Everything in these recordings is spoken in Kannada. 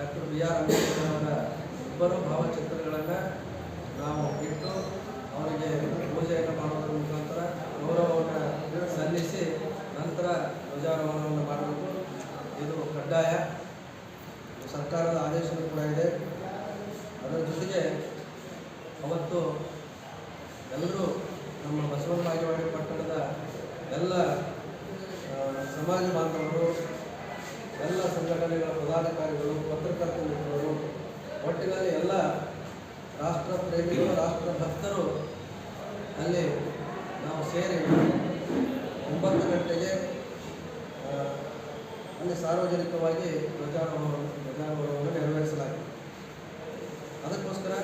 ಡಾಕ್ಟರ್ ಬಿ ಆರ್ ಅಂಬೇಡ್ಕರ್ ಅವರ ಇಬ್ಬರು ಭಾವಚಿತ್ರಗಳನ್ನು ನಾವು ಇಟ್ಟು ಅವರಿಗೆ ಪೂಜೆಯನ್ನು ಮಾಡೋದ್ರ ಮುಖಾಂತರ ಗೌರವವನ್ನು ಸಲ್ಲಿಸಿ ನಂತರ ಧ್ವಜಾರೋಹಣವನ್ನು ಮಾಡಬೇಕು. ಇದು ಕಡ್ಡಾಯ, ಸರ್ಕಾರದ ಆದೇಶವೂ ಕೂಡ ಇದೆ. ಅದರ ಜೊತೆಗೆ ಅವತ್ತು ಎಲ್ಲರೂ ನಮ್ಮ ಬಸವನ ಬಾಗೇವಾಡಿ ಪಟ್ಟಣದ ಎಲ್ಲ ಸಮಾಜ ಬಾಂಧವರು, ಎಲ್ಲ ಸಂಘಟನೆಗಳ ಪದಾಧಿಕಾರಿಗಳು, ಪತ್ರಕರ್ತ ಮಿತ್ರರು, ಒಟ್ಟಿನಲ್ಲಿ ಎಲ್ಲ ರಾಷ್ಟ್ರ ಪ್ರೇಮಿಗಳು, ರಾಷ್ಟ್ರ ಭಕ್ತರು ಅಲ್ಲಿ ನಾವು ಸೇರಿ 9 ಗಂಟೆಗೆ ಅಲ್ಲಿ ಸಾರ್ವಜನಿಕವಾಗಿ ಧ್ವಜಾರೋಹಣವನ್ನು ನೆರವೇರಿಸಲಾಗಿದೆ. ಅದಕ್ಕೋಸ್ಕರ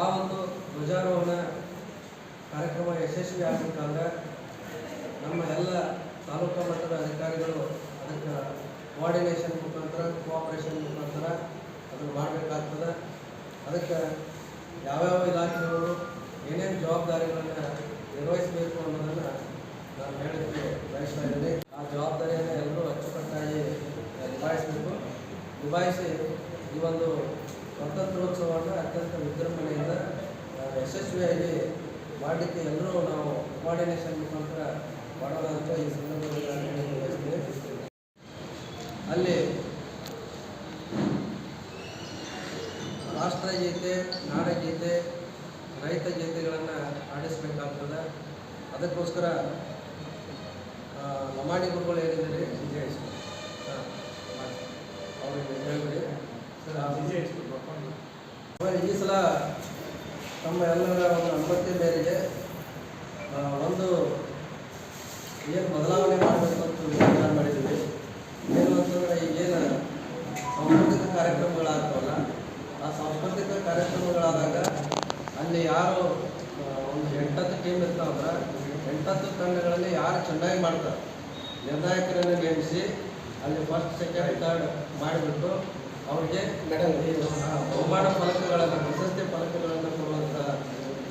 ಆ ಒಂದು ಧ್ವಜಾರೋಹಣ ಕಾರ್ಯಕ್ರಮ ಯಶಸ್ವಿ ಆಗಬೇಕಾದ್ರೆ ನಮ್ಮ ಎಲ್ಲ ತಾಲೂಕಾ ಮಟ್ಟದ ಅಧಿಕಾರಿಗಳು ಅದಕ್ಕೆ ಕೋಆರ್ಡಿನೇಷನ್ ಮುಖಾಂತರ, ಕೋಆಪರೇಷನ್ ಮುಖಾಂತರ ಅದನ್ನು ಮಾಡಬೇಕಾಗ್ತದೆ. ಅದಕ್ಕೆ ಯಾವ್ಯಾವ ಇಲಾಖೆಗಳು ಏನೇನು ಜವಾಬ್ದಾರಿಗಳನ್ನು ನಿರ್ವಹಿಸಬೇಕು ಅನ್ನೋದನ್ನು ನಾನು ಹೇಳಲಿಕ್ಕೆ ಬಯಸ್ತಾ ಇದ್ದೀನಿ. ಆ ಜವಾಬ್ದಾರಿಯನ್ನು ಎಲ್ಲರೂ ಅಚ್ಚುಕಟ್ಟಾಗಿ ನಿಭಾಯಿಸಬೇಕು. ನಿಭಾಯಿಸಿ ಈ ಒಂದು ಸ್ವಾತಂತ್ರ್ಯೋತ್ಸವವನ್ನು ಅತ್ಯಂತ ವಿಜೃಂಭಣೆಯಿಂದ ಯಶಸ್ವಿಯಾಗಿ ಮಾಡಲಿಕ್ಕೆ ಎಲ್ಲರೂ ನಾವು ಕೋಆರ್ಡಿನೇಷನ್ ಮುಖಾಂತರ ಮಾಡೋಣ ಅಂತ ಈ ಸಂದರ್ಭದಲ್ಲಿ ಬಯಸ್ತೀನಿ. ಅಲ್ಲಿ ರಾಷ್ಟ್ರಗೀತೆ, ನಾಡಗೀತೆ, ರೈತ ಗೀತೆಗಳನ್ನು ಆಡಿಸಬೇಕಾಗ್ತದೆ. ಅದಕ್ಕೋಸ್ಕರ ಲಮಾಣಿ ಗುರುಗಳು ಏನಿದ್ದಾರೆ ಅವ್ರಿಗೆ ಹೇಳ್ಬಿಡಿ. ಈ ಸಲ ತಮ್ಮ ಎಲ್ಲರ ಒಂದು ಅನುಮತಿ ಮೇರೆಗೆ ಒಂದು ಏನು ಬದಲಾವಣೆ ಮಾಡಬೇಕು ಅಂತ ವಿಚಾರ ಮಾಡಿದ್ದೀವಿ. ಏನು ಅಂತಂದರೆ ಈಗೇನು ಸಾಂಸ್ಕೃತಿಕ ಕಾರ್ಯಕ್ರಮಗಳಾಗ್ತವಲ್ಲ, ಆ ಸಾಂಸ್ಕೃತಿಕ ಕಾರ್ಯಕ್ರಮಗಳಾದಾಗ ಅಲ್ಲಿ ಯಾರು ಒಂದು 8 ಟೀಮ್ ಇರ್ತಾವಂದ್ರೆ 8 ತಂಡಗಳಲ್ಲಿ ಯಾರು ಚೆನ್ನಾಗಿ ಮಾಡ್ತಾರೆ ನಿರ್ಣಾಯಕರನ್ನು ನೇಮಿಸಿ ಅಲ್ಲಿ ಫಸ್ಟ್, ಸೆಕೆಂಡ್, ಥರ್ಡ್ ಮಾಡಿಬಿಟ್ಟು ಅವ್ರಿಗೆ ಬಹುಮಾನ ಫಲಕಗಳನ್ನು, ಪ್ರಶಸ್ತಿ ಫಲಕಗಳನ್ನು ಕೊಡುವಂಥ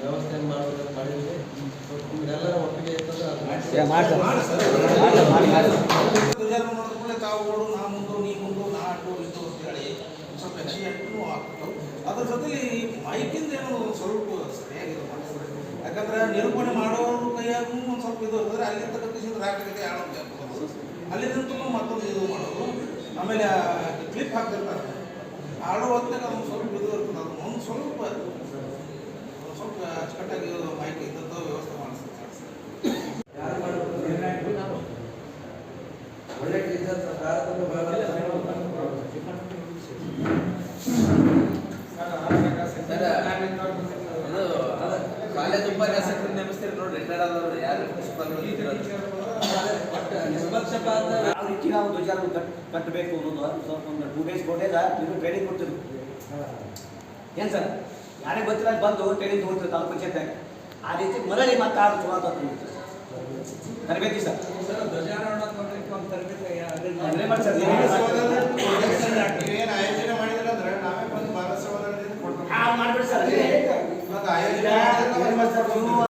ವ್ಯವಸ್ಥೆಯನ್ನು ಮಾಡೋದನ್ನು ಮಾಡಿದ್ವಿ. ನಿಮ್ಮೆಲ್ಲರ ಒಪ್ಪಿಗೆ ಇರ್ತದೆ ತಾವುಗಳು ನಾ ಮುಂದು, ನೀ ಮುಂದು, ನಾ ಅಡ್ಡು ಇದ್ದು ಅಂತ ಹೇಳಿ ಸ್ವಲ್ಪ ಹೆಚ್ಚು ಆಗ್ತದೆ. ಅದ್ರ ಜೊತೆಲಿ ಮೈಕಿಂದ ಏನೋ ಸ್ವಲ್ಪ ಸರಿಯಾಗಿದೆ ಮಾಡಿಸ್ತಾರೆ. ಯಾಕಂದ್ರೆ ನಿರೂಪಣೆ ಮಾಡೋರು ಕೈಯಾಗೂ ಒಂದು ಸ್ವಲ್ಪ ಇದು ಇರ್ತದೆ. ಅಲ್ಲಿಂದ ಕಟ್ಟಿಸಿದ್ರೆ ರಾಗಕ್ಕೆ ಆಡೋದು, ಅಲ್ಲಿಂದ ಮತ್ತೊಂದು ಇದು ಮಾಡೋದು. ಆಮೇಲೆ ಕ್ಲಿಪ್ ಹಾಕ್ತಿರ್ತಾರೆ, ಆಡೋ ಹೊತ್ತಾಗ ಅದೊಂದು ಸ್ವಲ್ಪ ಇದು ಇರ್ತದೆ. ಅದು ಒಂದು ಸ್ವಲ್ಪ ಅಚ್ಚುಕಟ್ಟಾಗಿ ಮೈಕ್ ಇದ್ದಂಥ ವ್ಯವಸ್ಥೆ ಮಾಡಿಸ್ತಾರೆ. ಒಳ್ಳೆ ಟೀಚರ್ಸ್ ಭಾರತದ ಕಾಲೇಜ್ ಉಪನ್ಯಾಸಕರು ನೇಮಿಸ್ತೀರಿ ನೋಡಿ, ರಿಟೈರ್ಡ್ ಆದವರು ಯಾರು ನಿಷ್ಪಕ್ಷಪಾತ ಯಾವ ರೀತಿ ನಾವು ಧ್ವಜ ಕಟ್ಟಬೇಕು ಅನ್ನೋದು ಸ್ವಲ್ಪ ಒಂದು 2 days 4 days ನೀವು ಟ್ರೈನಿಂಗ್ ಕೊಡ್ತೀವಿ. ಏನು ಸರ್, ಯಾರಿಗೆ ಗೊತ್ತಿಲ್ಲ ಬಂದು ಟ್ರೈನಿಂಗ್ ತೊಗೊಳ್ತೀವಿ ತಾಲೂಕು ಪಂಚಾಯತ್ನಾಗ. ಆ ರೀತಿ ಮರಳಿ ಮತ್ತೆ ಆರು ಚಲೋ ತರಬೇತಿ ಸರ್. ಧ್ವಜಾರೋಹಣ ಮಾಡಿ ಸರ್, ಏನು ಆಯೋಜನೆ ಮಾಡಿದ್ರೆ ಅಂದ್ರೆ ನಾವೇ ಬಂದು ಭಾರತ ಸಮಾಧಾನದಿಂದ ಕೊಡ್ತೀವಿ. ಮಾಡ್ಬಿಡಿ ಸರ್. ಆಯೋಜನೆ